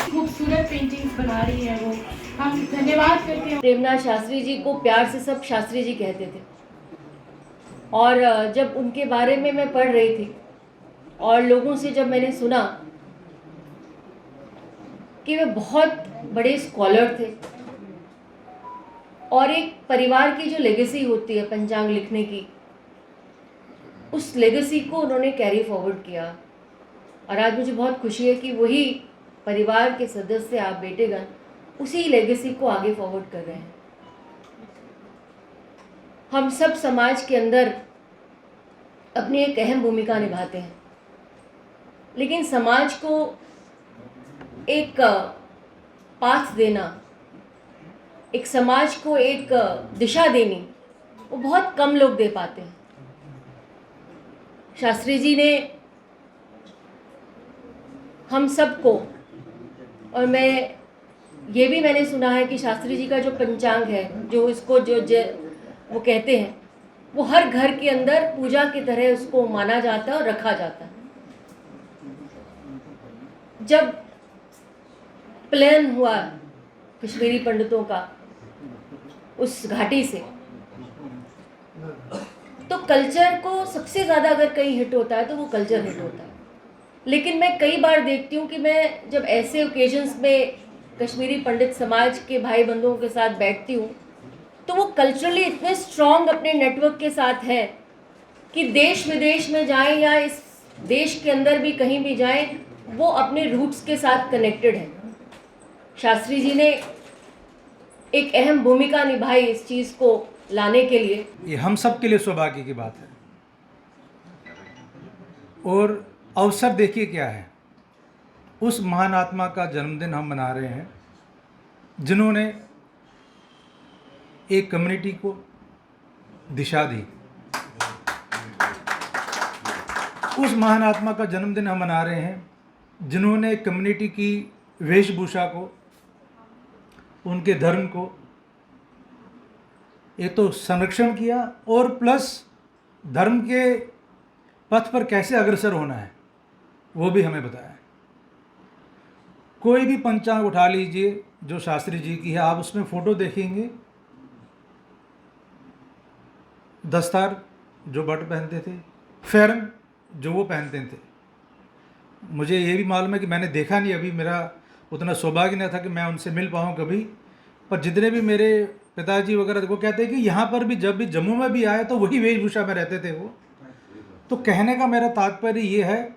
खूबसूरत पेंटिंग्स बना रही है वो, हम धन्यवाद करते हैं। प्रेमनाथ शास्त्री जी को प्यार से सब शास्त्री जी कहते थे, और जब उनके बारे में मैं पढ़ रही थी और लोगों से जब मैंने सुना कि वे बहुत बड़े स्कॉलर थे और एक परिवार की जो लेगेसी होती है पंचांग लिखने की, उस लेगेसी को उन्होंने कैरी फॉरवर्ड किया। और आज मुझे बहुत खुशी है कि वही परिवार के सदस्य, आप बेटेगण, उसी लेगेसी को आगे फॉरवर्ड कर रहे हैं। हम सब समाज के अंदर अपनी एक अहम भूमिका निभाते हैं, लेकिन समाज को एक पाथ देना, एक समाज को एक दिशा देनी, वो बहुत कम लोग दे पाते हैं। शास्त्री जी ने हम सबको, और मैंने सुना है कि शास्त्री जी का जो पंचांग है, जो इसको जो वो कहते हैं, वो हर घर के अंदर पूजा की तरह उसको माना जाता है और रखा जाता है। जब प्लान हुआ कश्मीरी पंडितों का उस घाटी से, तो कल्चर को सबसे ज़्यादा अगर कहीं हिट होता है तो वो कल्चर हिट होता है। लेकिन मैं कई बार देखती हूँ कि मैं जब ऐसे ओकेजन्स में कश्मीरी पंडित समाज के भाई बंधुओं के साथ बैठती हूँ, तो वो कल्चरली इतने स्ट्रॉन्ग अपने नेटवर्क के साथ है कि देश विदेश में जाएं या इस देश के अंदर भी कहीं भी जाएं, वो अपने रूट्स के साथ कनेक्टेड है। शास्त्री जी ने एक अहम भूमिका निभाई इस चीज़ को लाने के लिए। ये हम सब के लिए सौभाग्य की बात है। और अवसर देखिए क्या है, उस महान आत्मा का जन्मदिन हम मना रहे हैं जिन्होंने एक कम्युनिटी को दिशा दी। उस महान आत्मा का जन्मदिन हम मना रहे हैं जिन्होंने कम्युनिटी की वेशभूषा को, उनके धर्म को ये तो संरक्षण किया, और प्लस धर्म के पथ पर कैसे अग्रसर होना है वो भी हमें बताया। कोई भी पंचांग उठा लीजिए जो शास्त्री जी की है, आप उसमें फ़ोटो देखेंगे, दस्तार जो भट्ट पहनते थे, फेरन जो वो पहनते थे। मुझे ये भी मालूम है कि मैंने देखा नहीं, अभी मेरा उतना सौभाग्य नहीं था कि मैं उनसे मिल पाऊँ कभी, पर जितने भी मेरे पिताजी वगैरह वो कहते हैं कि यहाँ पर भी जब भी जम्मू में भी आए तो वही वेशभूषा में रहते थे वो। तो कहने का मेरा तात्पर्य ये है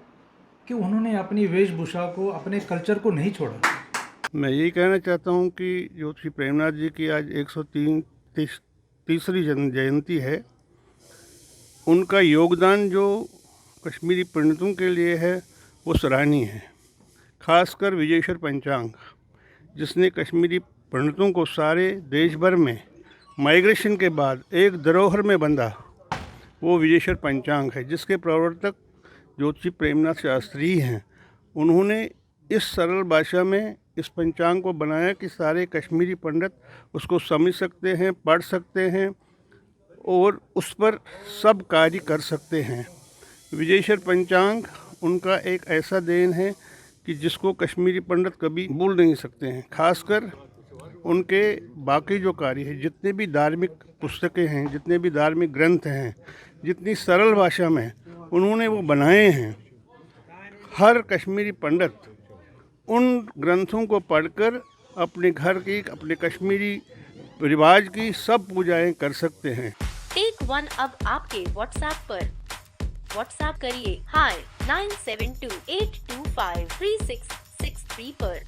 कि उन्होंने अपनी वेशभूषा को, अपने कल्चर को नहीं छोड़ा। मैं यही कहना चाहता हूँ कि ज्योतिषी प्रेमनाथ जी की आज 103वीं जयंती है। उनका योगदान जो कश्मीरी पंडितों के लिए है वो सराहनीय है। खासकर विजयेश्वर पंचांग, जिसने कश्मीरी पंडितों को सारे देश भर में माइग्रेशन के बाद एक धरोहर में बंधा, वो विजयेश्वर पंचांग है, जिसके प्रवर्तक ज्योतिषी प्रेमनाथ शास्त्री हैं। उन्होंने इस सरल भाषा में इस पंचांग को बनाया कि सारे कश्मीरी पंडित उसको समझ सकते हैं, पढ़ सकते हैं और उस पर सब कार्य कर सकते हैं। विजयेश्वर पंचांग उनका एक ऐसा देन है कि जिसको कश्मीरी पंडित कभी भूल नहीं सकते हैं। खासकर उनके बाकी जो कार्य है, जितने भी धार्मिक पुस्तकें हैं, जितने भी धार्मिक ग्रंथ हैं, जितनी सरल भाषा में उन्होंने वो बनाए हैं, हर कश्मीरी पंडित उन ग्रंथों को पढ़कर अपने घर की, अपने कश्मीरी रिवाज की सब पूजाएं कर सकते हैं। टेक वन अब आपके व्हाट्सएप पर। व्हाट्सएप करिए hi9728253663 पर।